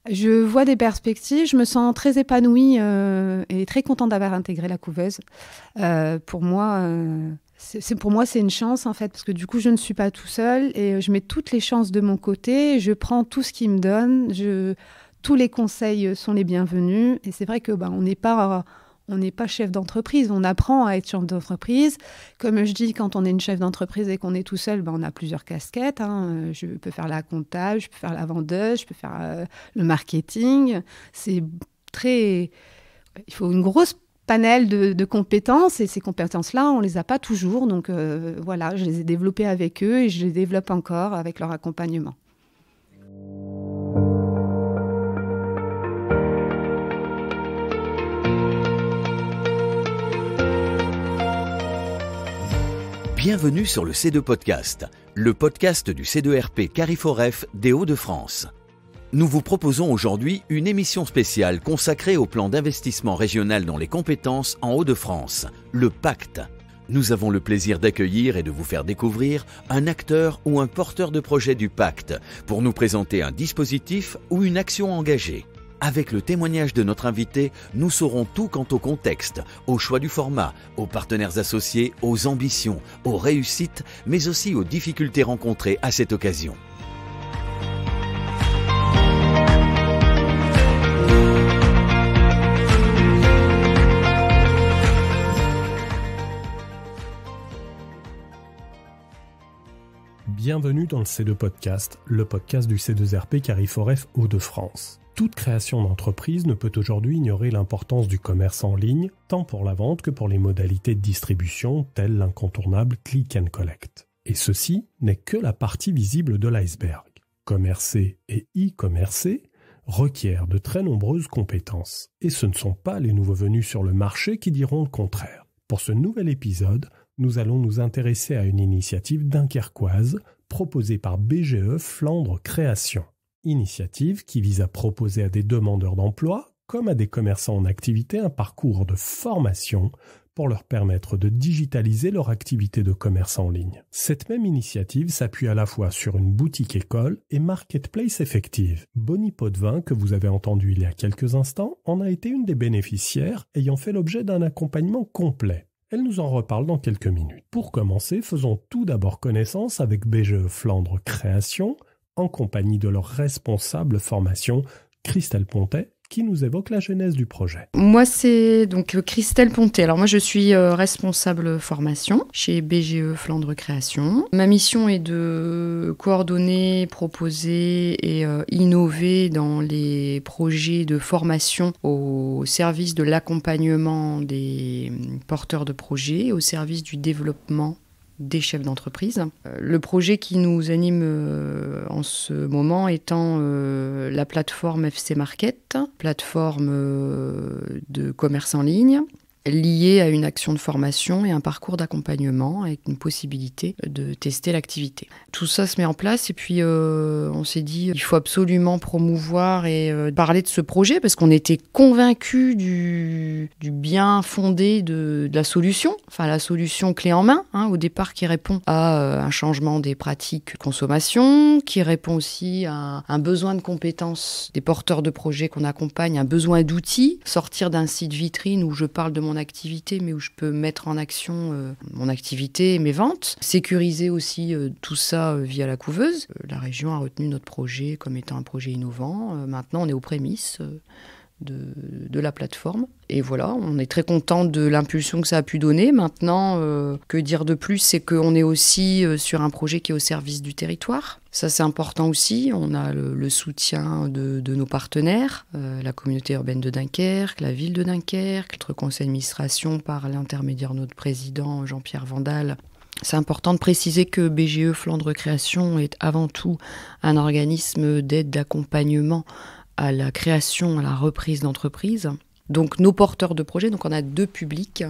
Je vois des perspectives, je me sens très épanouie et très contente d'avoir intégré la couveuse. Pour moi, c'est une chance en fait, parce que du coup, je ne suis pas tout seul et je mets toutes les chances de mon côté. Je prends tout ce qu'ils me donnent. Tous les conseils sont les bienvenus. Et c'est vrai que on n'est pas chef d'entreprise, on apprend à être chef d'entreprise. Comme je dis, quand on est une chef d'entreprise et qu'on est tout seul, on a plusieurs casquettes. Je peux faire la comptable, je peux faire la vendeuse, je peux faire le marketing. C'est très... Il faut une grosse panel de compétences et ces compétences-là, on ne les a pas toujours. Donc voilà, je les ai développées avec eux et je les développe encore avec leur accompagnement. Bienvenue sur le C2 Podcast, le podcast du C2RP Carrefouref des Hauts-de-France. Nous vous proposons aujourd'hui une émission spéciale consacrée au plan d'investissement régional dans les compétences en Hauts-de-France, le PACTE. Nous avons le plaisir d'accueillir et de vous faire découvrir un acteur ou un porteur de projet du PACTE pour nous présenter un dispositif ou une action engagée. Avec le témoignage de notre invité, nous saurons tout quant au contexte, au choix du format, aux partenaires associés, aux ambitions, aux réussites, mais aussi aux difficultés rencontrées à cette occasion. Bienvenue dans le C2 Podcast, le podcast du C2RP Carrefouref Hauts-de-France. Toute création d'entreprise ne peut aujourd'hui ignorer l'importance du commerce en ligne, tant pour la vente que pour les modalités de distribution, telles l'incontournable click and collect. Et ceci n'est que la partie visible de l'iceberg. Commercer et e-commercer requièrent de très nombreuses compétences. Et ce ne sont pas les nouveaux venus sur le marché qui diront le contraire. Pour ce nouvel épisode, nous allons nous intéresser à une initiative dunkerquoise proposée par BGE Flandre Création. Initiative qui vise à proposer à des demandeurs d'emploi comme à des commerçants en activité un parcours de formation pour leur permettre de digitaliser leur activité de commerce en ligne. Cette même initiative s'appuie à la fois sur une boutique école et marketplace effective. Bonnie Potvin, que vous avez entendu il y a quelques instants, en a été une des bénéficiaires ayant fait l'objet d'un accompagnement complet. Elle nous en reparle dans quelques minutes. Pour commencer, faisons tout d'abord connaissance avec BGE Flandre Création, en compagnie de leur responsable formation, Christelle Pontet, qui nous évoque la genèse du projet. Moi, c'est donc Christelle Pontet. Alors moi, je suis responsable formation chez BGE Flandre Création. Ma mission est de coordonner, proposer et innover dans les projets de formation au service de l'accompagnement des porteurs de projets, au service du développement des chefs d'entreprise. Le projet qui nous anime en ce moment étant la plateforme FC Market, plateforme de commerce en ligne, liée à une action de formation et un parcours d'accompagnement avec une possibilité de tester l'activité. Tout ça se met en place et puis on s'est dit il faut absolument promouvoir et parler de ce projet parce qu'on était convaincus du bien fondé de la solution, enfin la solution clé en main au départ qui répond à un changement des pratiques de consommation, qui répond aussi à un besoin de compétences des porteurs de projets qu'on accompagne, un besoin d'outils, sortir d'un site vitrine où je parle de mon activité, mais où je peux mettre en action mon activité et mes ventes. Sécuriser aussi tout ça via la couveuse. La région a retenu notre projet comme étant un projet innovant. Maintenant, on est aux prémices de la plateforme. Et voilà, on est très content de l'impulsion que ça a pu donner. Maintenant, que dire de plus, c'est qu'on est aussi sur un projet qui est au service du territoire. Ça, c'est important aussi. On a le soutien de nos partenaires, la communauté urbaine de Dunkerque, la ville de Dunkerque, notre conseil d'administration par l'intermédiaire de notre président Jean-Pierre Vandal. C'est important de préciser que BGE Flandre Création est avant tout un organisme d'aide, d'accompagnement à la création, à la reprise d'entreprise. Donc nos porteurs de projets, donc on a deux publics.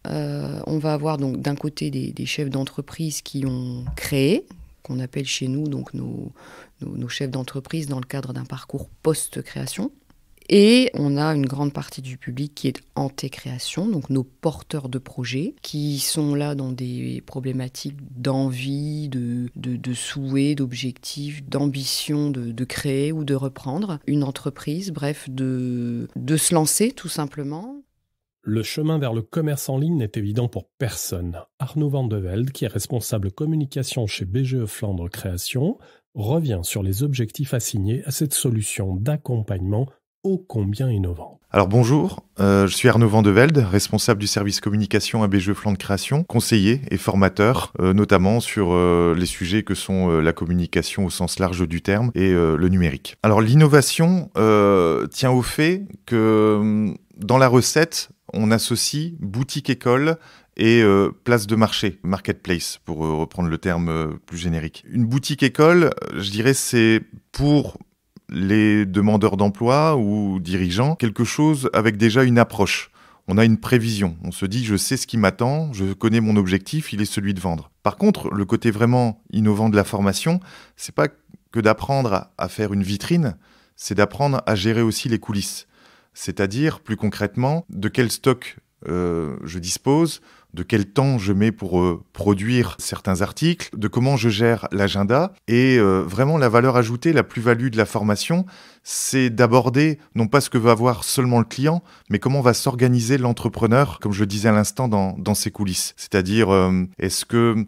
On va avoir donc d'un côté des chefs d'entreprise qui ont créé, qu'on appelle chez nous donc nos chefs d'entreprise dans le cadre d'un parcours post-création. Et on a une grande partie du public qui est en création, donc nos porteurs de projets, qui sont là dans des problématiques d'envie, de souhait, d'objectifs, d'ambition de créer ou de reprendre une entreprise, bref, de se lancer tout simplement. Le chemin vers le commerce en ligne n'est évident pour personne. Arnaud Van de Velde, qui est responsable communication chez BGE Flandre Création, revient sur les objectifs assignés à cette solution d'accompagnement ô combien innovante. Alors bonjour, je suis Arnaud Van de Velde, responsable du service communication à BGE Flandre Création, conseiller et formateur, notamment sur les sujets que sont la communication au sens large du terme et le numérique. Alors l'innovation tient au fait que dans la recette, on associe boutique-école et place de marché, marketplace, pour reprendre le terme plus générique. Une boutique-école, je dirais, c'est pour les demandeurs d'emploi ou dirigeants, quelque chose avec déjà une approche. On a une prévision. On se dit, je sais ce qui m'attend, je connais mon objectif, il est celui de vendre. Par contre, le côté vraiment innovant de la formation, c'est pas que d'apprendre à faire une vitrine, c'est d'apprendre à gérer aussi les coulisses. C'est-à-dire, plus concrètement, de quel stock je dispose, de quel temps je mets pour produire certains articles, de comment je gère l'agenda. Et vraiment, la valeur ajoutée, la plus-value de la formation, c'est d'aborder non pas ce que va avoir seulement le client, mais comment va s'organiser l'entrepreneur, comme je le disais à l'instant, dans ses coulisses. C'est-à-dire, est-ce que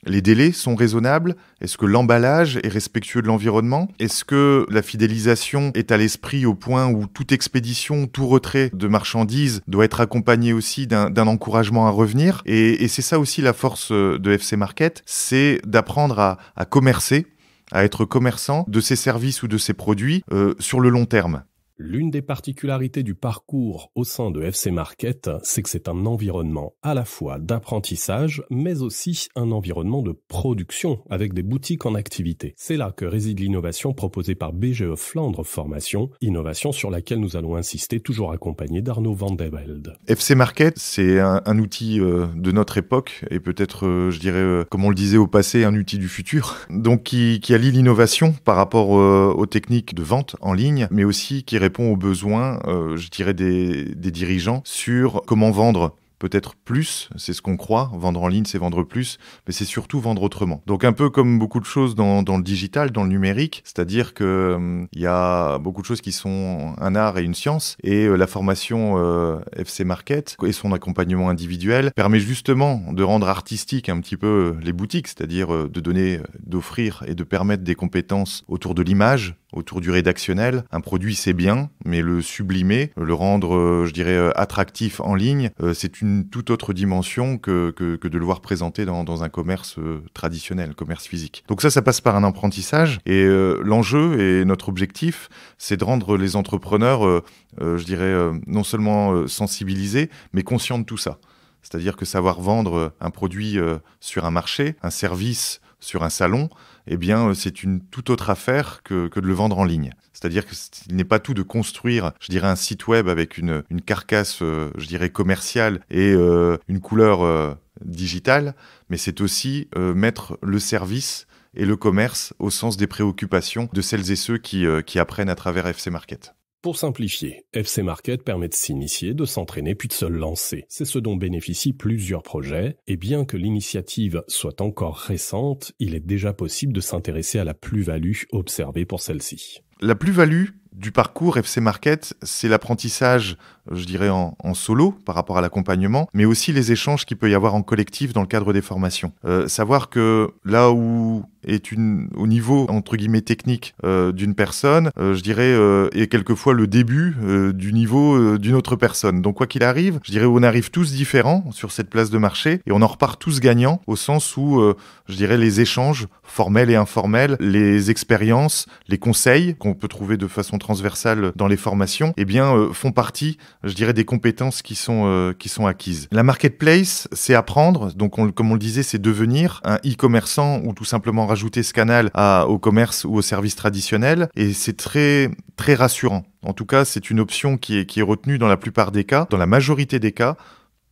les délais sont raisonnables? Est-ce que l'emballage est respectueux de l'environnement? Est-ce que la fidélisation est à l'esprit au point où toute expédition, tout retrait de marchandises doit être accompagné aussi d'un encouragement à revenir? Et c'est ça aussi la force de FC Market, c'est d'apprendre à commercer, à être commerçant de ses services ou de ses produits sur le long terme. L'une des particularités du parcours au sein de FC Market, c'est que c'est un environnement à la fois d'apprentissage, mais aussi un environnement de production avec des boutiques en activité. C'est là que réside l'innovation proposée par BGE Flandre Formation, innovation sur laquelle nous allons insister, toujours accompagné d'Arnaud Van de Velde. FC Market, c'est un outil de notre époque et peut-être, je dirais, comme on le disait au passé, un outil du futur. Donc qui allie l'innovation par rapport aux techniques de vente en ligne, mais aussi qui répond aux besoins, je dirais, des dirigeants sur comment vendre peut-être plus, c'est ce qu'on croit, vendre en ligne c'est vendre plus, mais c'est surtout vendre autrement. Donc un peu comme beaucoup de choses dans le digital, dans le numérique, c'est-à-dire que y a beaucoup de choses qui sont un art et une science, et la formation FC Market et son accompagnement individuel permet justement de rendre artistique un petit peu les boutiques, c'est-à-dire de donner, d'offrir et de permettre des compétences autour de l'image, autour du rédactionnel. Un produit, c'est bien, mais le sublimer, le rendre, je dirais, attractif en ligne, c'est une toute autre dimension que de le voir présenté dans un commerce traditionnel, commerce physique. Donc ça passe par un apprentissage. Et l'enjeu et notre objectif, c'est de rendre les entrepreneurs, je dirais, non seulement sensibilisés, mais conscients de tout ça. C'est-à-dire que savoir vendre un produit sur un marché, un service sur un salon, eh bien, c'est une toute autre affaire que de le vendre en ligne. C'est-à-dire qu'il n'est pas tout de construire, je dirais, un site web avec une carcasse, je dirais, commerciale et une couleur digitale, mais c'est aussi mettre le service et le commerce au sens des préoccupations de celles et ceux qui apprennent à travers FC Market. Pour simplifier, FC Market permet de s'initier, de s'entraîner puis de se lancer. C'est ce dont bénéficient plusieurs projets, et bien que l'initiative soit encore récente, il est déjà possible de s'intéresser à la plus-value observée pour celle-ci. La plus-value du parcours FC Market, c'est l'apprentissage, je dirais, en solo par rapport à l'accompagnement, mais aussi les échanges qu'il peut y avoir en collectif dans le cadre des formations. Savoir que là où est au niveau, entre guillemets, technique d'une personne, je dirais, est quelquefois le début du niveau d'une autre personne. Donc quoi qu'il arrive, je dirais, on arrive tous différents sur cette place de marché et on en repart tous gagnants au sens où, je dirais, les échanges formels et informels, les expériences, les conseils qu'on peut trouver de façon transversale dans les formations, eh bien, font partie, je dirais, des compétences qui sont acquises. La marketplace, c'est apprendre, donc comme on le disait, c'est devenir un e-commerçant ou tout simplement rajouter ce canal au commerce ou au service traditionnel, et c'est très, très rassurant. En tout cas, c'est une option qui est retenue dans la plupart des cas, dans la majorité des cas,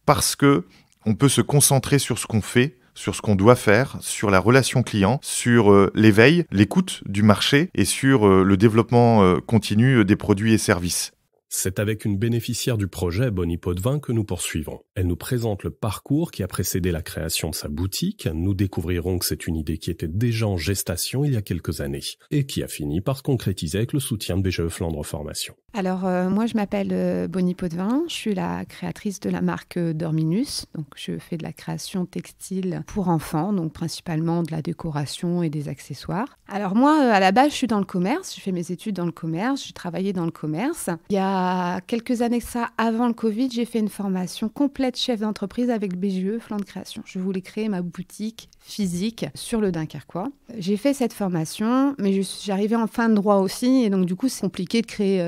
parce que on peut se concentrer sur ce qu'on fait, sur ce qu'on doit faire, sur la relation client, sur l'éveil, l'écoute du marché et sur le développement continu des produits et services. C'est avec une bénéficiaire du projet Bonnie Potvin que nous poursuivons. Elle nous présente le parcours qui a précédé la création de sa boutique. Nous découvrirons que c'est une idée qui était déjà en gestation il y a quelques années et qui a fini par se concrétiser avec le soutien de BGE Flandre Formation. Alors, moi, je m'appelle Bonnie Potvin. Je suis la créatrice de la marque Dorminus. Donc, je fais de la création textile pour enfants, donc principalement de la décoration et des accessoires. Alors, moi, à la base, je suis dans le commerce. Je fais mes études dans le commerce. J'ai travaillé dans le commerce. Il y a quelques années que ça, avant le Covid, j'ai fait une formation complète chef d'entreprise avec le BGE Flandre Création. Je voulais créer ma boutique physique sur le Dunkerquois. J'ai fait cette formation, mais j'arrivais en fin de droit aussi, et donc du coup, c'est compliqué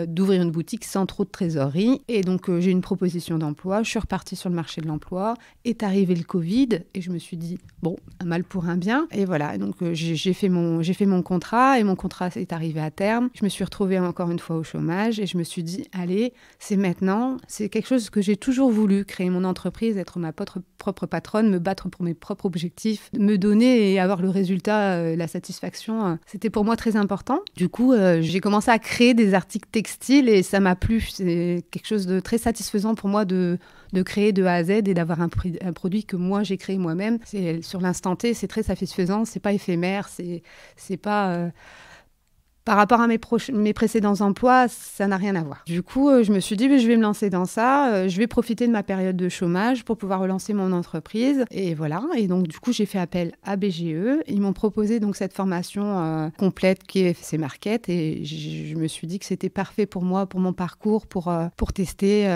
d'ouvrir une boutique sans trop de trésorerie. Et donc, j'ai une proposition d'emploi. Je suis repartie sur le marché de l'emploi. Est arrivé le Covid, et je me suis dit, bon, un mal pour un bien. Et voilà, donc j'ai fait mon contrat, et mon contrat est arrivé à terme. Je me suis retrouvée encore une fois au chômage, et je me suis dit, allez, c'est maintenant. C'est quelque chose que j'ai toujours voulu, créer mon entreprise, être ma propre patronne, me battre pour mes propres objectifs, me donner et avoir le résultat, la satisfaction. C'était pour moi très important. Du coup, j'ai commencé à créer des articles textiles et ça m'a plu. C'est quelque chose de très satisfaisant pour moi de créer de A à Z et d'avoir un produit que moi j'ai créé moi-même. Sur l'instant T, c'est très satisfaisant. C'est pas éphémère. C'est pas... Par rapport à mes précédents emplois, ça n'a rien à voir. Du coup, je me suis dit, je vais me lancer dans ça. Je vais profiter de ma période de chômage pour pouvoir relancer mon entreprise. Et voilà. Et donc, du coup, j'ai fait appel à BGE. Ils m'ont proposé donc cette formation complète qui est FC Market. Et je me suis dit que c'était parfait pour moi, pour mon parcours, pour tester.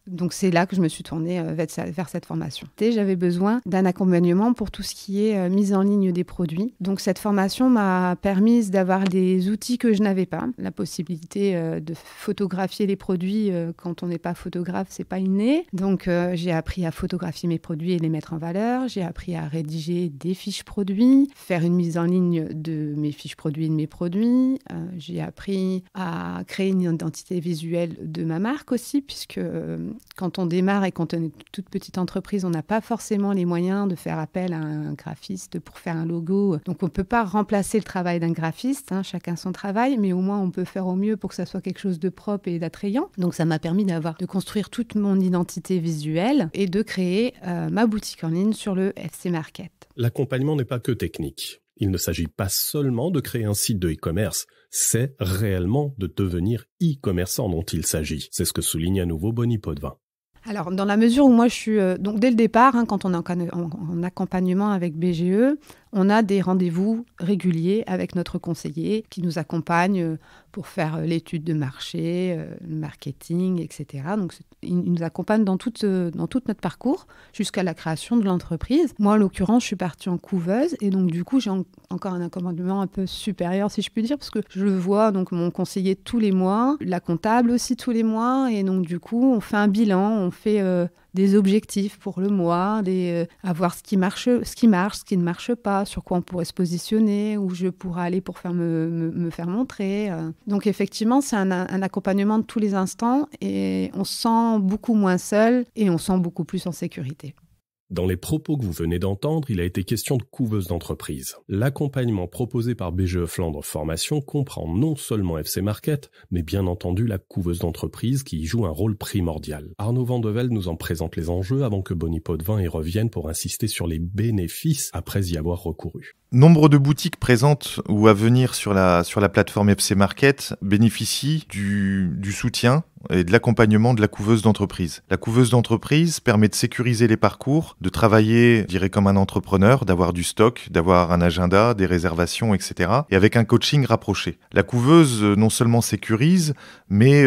Donc, c'est là que je me suis tournée vers cette formation. Et j'avais besoin d'un accompagnement pour tout ce qui est mise en ligne des produits. Donc, cette formation m'a permis d'avoir des outils que je n'avais pas. La possibilité de photographier les produits quand on n'est pas photographe, c'est pas inné. Donc, j'ai appris à photographier mes produits et les mettre en valeur. J'ai appris à rédiger des fiches produits, faire une mise en ligne de mes fiches produits et de mes produits. J'ai appris à créer une identité visuelle de ma marque aussi, puisque quand on démarre et quand on est toute petite entreprise, on n'a pas forcément les moyens de faire appel à un graphiste pour faire un logo. Donc, on ne peut pas remplacer le travail d'un graphiste, chacun son travail, mais au moins on peut faire au mieux pour que ça soit quelque chose de propre et d'attrayant. Donc ça m'a permis de construire toute mon identité visuelle et de créer ma boutique en ligne sur le FC Market. L'accompagnement n'est pas que technique. Il ne s'agit pas seulement de créer un site de e-commerce, c'est réellement de devenir e-commerçant dont il s'agit. C'est ce que souligne à nouveau Bonnie Potvin. Alors, dans la mesure où moi, je suis... donc, dès le départ, quand on est en accompagnement avec BGE, on a des rendez-vous réguliers avec notre conseiller qui nous accompagne pour faire l'étude de marché, le marketing, etc. Donc, il nous accompagne dans tout notre parcours jusqu'à la création de l'entreprise. Moi, en l'occurrence, je suis partie en couveuse et donc, du coup, j'ai encore un accompagnement un peu supérieur, si je puis dire, parce que je le vois, donc, mon conseiller tous les mois, la comptable aussi tous les mois. Et donc, du coup, on fait un bilan, on fait des objectifs pour le mois, à voir ce qui marche, ce qui ne marche pas, sur quoi on pourrait se positionner, où je pourrais aller pour me faire montrer. Donc effectivement, c'est un accompagnement de tous les instants et on se sent beaucoup moins seul et on se sent beaucoup plus en sécurité. Dans les propos que vous venez d'entendre, il a été question de couveuse d'entreprise. L'accompagnement proposé par BGE Flandre Formation comprend non seulement FC Market, mais bien entendu la couveuse d'entreprise qui y joue un rôle primordial. Arnaud Vandevelde nous en présente les enjeux avant que Bonnie Potvin y revienne pour insister sur les bénéfices après y avoir recouru. Nombre de boutiques présentes ou à venir sur la plateforme FC Market bénéficient du soutien et de l'accompagnement de la couveuse d'entreprise. La couveuse d'entreprise permet de sécuriser les parcours, de travailler, je dirais, comme un entrepreneur, d'avoir du stock, d'avoir un agenda, des réservations, etc. et avec un coaching rapproché. La couveuse non seulement sécurise, mais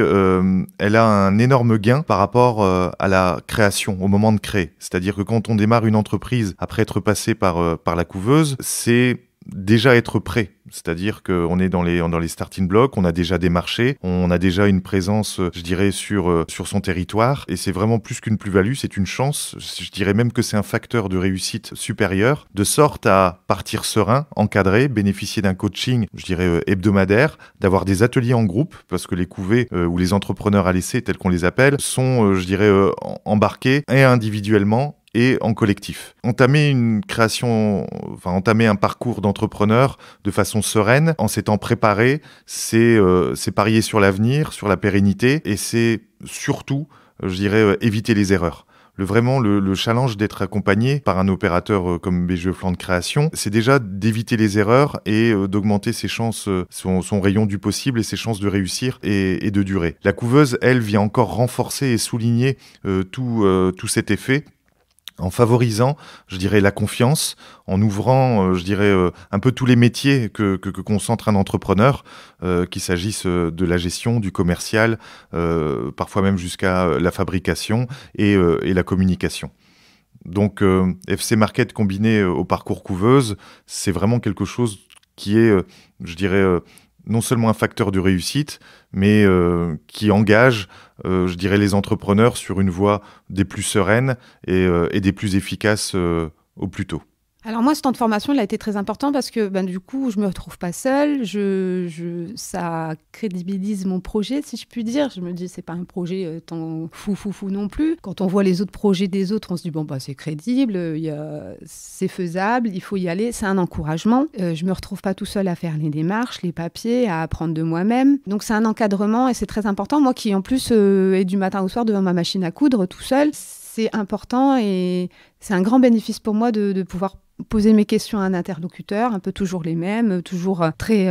elle a un énorme gain par rapport à la création, au moment de créer. C'est-à-dire que quand on démarre une entreprise après être passé par la couveuse, c'est déjà être prêt. C'est-à-dire qu'on est dans les starting blocks, on a déjà des marchés, on a déjà une présence, je dirais, sur son territoire. Et c'est vraiment plus qu'une plus-value, c'est une chance. Je dirais même que c'est un facteur de réussite supérieur, de sorte à partir serein, encadré, bénéficier d'un coaching, je dirais, hebdomadaire, d'avoir des ateliers en groupe, parce que les couvées ou les entrepreneurs à l'essai, tels qu'on les appelle, sont, je dirais, embarqués et individuellement et en collectif. Entamer un parcours d'entrepreneur de façon sereine, en s'étant préparé, c'est parier sur l'avenir, sur la pérennité, et c'est surtout, je dirais, éviter les erreurs. Le challenge d'être accompagné par un opérateur comme BGE Flandre Création, c'est déjà d'éviter les erreurs et d'augmenter ses chances, son rayon du possible et ses chances de réussir et de durer. La couveuse, elle, vient encore renforcer et souligner tout cet effet, en favorisant, je dirais, la confiance, en ouvrant, un peu tous les métiers que concentre un entrepreneur, qu'il s'agisse de la gestion, du commercial, parfois même jusqu'à la fabrication et la communication. Donc, FC Market combiné au parcours couveuse, c'est vraiment quelque chose qui est, non seulement un facteur de réussite, mais qui engage, les entrepreneurs sur une voie des plus sereines et des plus efficaces au plus tôt. Alors moi, ce temps de formation, il a été très important parce que du coup, je me retrouve pas seule. Ça crédibilise mon projet, si je puis dire. Je me dis, c'est pas un projet tant fou non plus. Quand on voit les autres projets des autres, on se dit, c'est crédible, c'est faisable, il faut y aller. C'est un encouragement. Je me retrouve pas tout seul à faire les démarches, les papiers, à apprendre de moi-même. Donc c'est un encadrement et c'est très important. Moi qui, en plus, est du matin au soir devant ma machine à coudre tout seul, c'est important et c'est un grand bénéfice pour moi de pouvoir poser mes questions à un interlocuteur, un peu toujours les mêmes, toujours très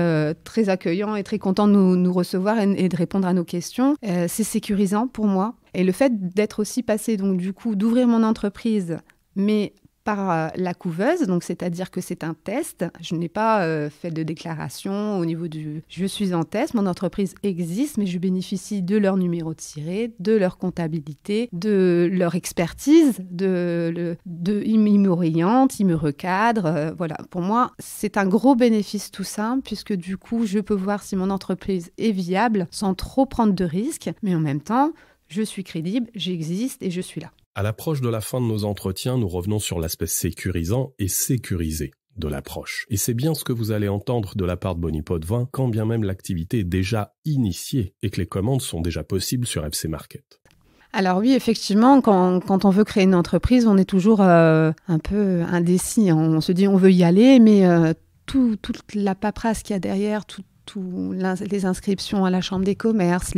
accueillant et très content de nous recevoir et de répondre à nos questions. C'est sécurisant pour moi. Et le fait d'être aussi passé, donc du coup, d'ouvrir mon entreprise, mais par la couveuse, donc c'est-à-dire que c'est un test. Je n'ai pas fait de déclaration au niveau du « je suis en test ». Mon entreprise existe, mais je bénéficie de leur numéro de tiré, de leur comptabilité, de leur expertise, ils m'orientent, ils me recadrent. Voilà, pour moi, c'est un gros bénéfice tout ça, puisque du coup, je peux voir si mon entreprise est viable sans trop prendre de risques, mais en même temps, je suis crédible, j'existe et je suis là. À l'approche de la fin de nos entretiens, nous revenons sur l'aspect sécurisant et sécurisé de l'approche. Et c'est bien ce que vous allez entendre de la part de Bonipotvin, quand bien même l'activité est déjà initiée et que les commandes sont déjà possibles sur FC Market. Alors oui, effectivement, quand on veut créer une entreprise, on est toujours un peu indécis. On se dit on veut y aller, mais toute la paperasse qu'il y a derrière, les inscriptions à la chambre des commerces,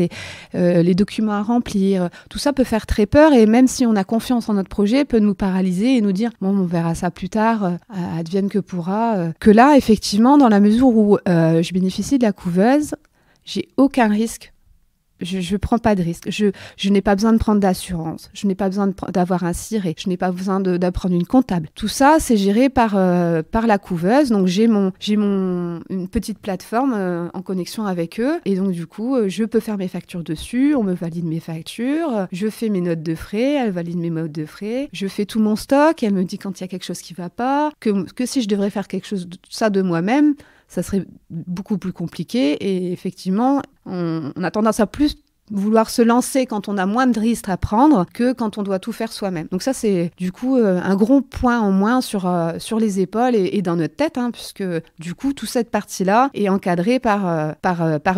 les documents à remplir, tout ça peut faire très peur et même si on a confiance en notre projet, peut nous paralyser et nous dire « bon, on verra ça plus tard, advienne que pourra ». Que là, effectivement, dans la mesure où je bénéficie de la couveuse, j'ai aucun risque. Je prends pas de risque. Je n'ai pas besoin de prendre d'assurance. Je n'ai pas besoin d'avoir un ciré. Je n'ai pas besoin d'apprendre une comptable. Tout ça, c'est géré par la couveuse. Donc, j'ai une petite plateforme en connexion avec eux. Et donc, du coup, je peux faire mes factures dessus. On me valide mes factures. Je fais mes notes de frais. Elle valide mes notes de frais. Je fais tout mon stock. Elle me dit quand il y a quelque chose qui va pas. Que si je devrais faire quelque chose de moi-même, ça serait beaucoup plus compliqué et effectivement, on a tendance à plus vouloir se lancer quand on a moins de risques à prendre que quand on doit tout faire soi-même. Donc ça, c'est du coup un gros point en moins sur les épaules et dans notre tête, puisque du coup, toute cette partie-là est encadrée par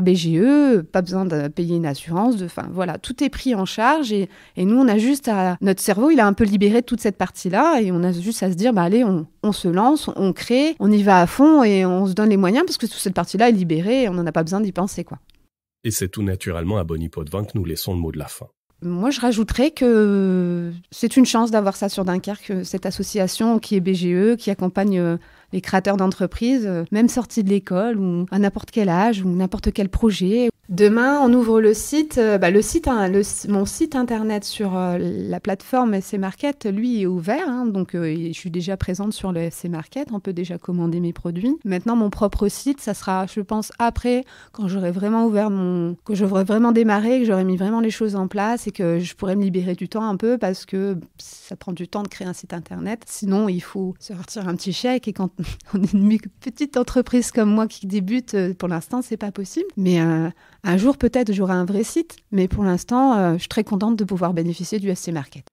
BGE, pas besoin de payer une assurance. Voilà, tout est pris en charge et nous, on a juste notre cerveau, il a un peu libéré de toute cette partie-là et on a juste à se dire, allez, on se lance, on crée, on y va à fond et on se donne les moyens parce que toute cette partie-là est libérée et on n'en a pas besoin d'y penser, quoi. Et c'est tout naturellement à Bonipotvin que nous laissons le mot de la fin. Moi, je rajouterais que c'est une chance d'avoir ça sur Dunkerque, cette association qui est BGE, qui accompagne les créateurs d'entreprises, même sortis de l'école ou à n'importe quel âge ou n'importe quel projet. Demain, on ouvre le site. Mon site internet sur la plateforme FC Market, lui, est ouvert. Donc, je suis déjà présente sur le FC Market. On peut déjà commander mes produits. Maintenant, mon propre site, ça sera, je pense, après, quand j'aurai vraiment que j'aurai vraiment démarré, que j'aurai mis vraiment les choses en place et que je pourrai me libérer du temps un peu parce que ça prend du temps de créer un site internet. Sinon, il faut sortir un petit chèque et quand on est une petite entreprise comme moi qui débute, pour l'instant, c'est pas possible. Mais un jour, peut-être, j'aurai un vrai site. Mais pour l'instant, je suis très contente de pouvoir bénéficier du FC Market.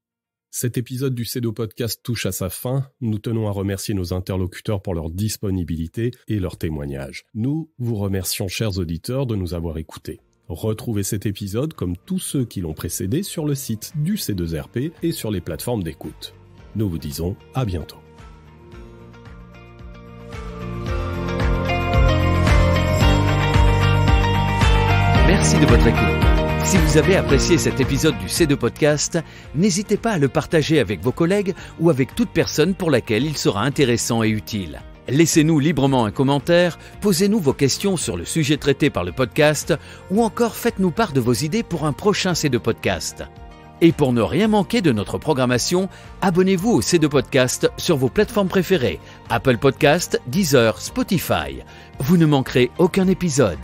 Cet épisode du CEDO Podcast touche à sa fin. Nous tenons à remercier nos interlocuteurs pour leur disponibilité et leur témoignage. Nous vous remercions, chers auditeurs, de nous avoir écoutés. Retrouvez cet épisode, comme tous ceux qui l'ont précédé, sur le site du C2RP et sur les plateformes d'écoute. Nous vous disons à bientôt. Merci de votre écoute. Si vous avez apprécié cet épisode du C2 Podcast, n'hésitez pas à le partager avec vos collègues ou avec toute personne pour laquelle il sera intéressant et utile. Laissez-nous librement un commentaire, posez-nous vos questions sur le sujet traité par le podcast ou encore faites-nous part de vos idées pour un prochain C2 Podcast. Et pour ne rien manquer de notre programmation, abonnez-vous au C2 Podcast sur vos plateformes préférées, Apple Podcast, Deezer, Spotify. Vous ne manquerez aucun épisode.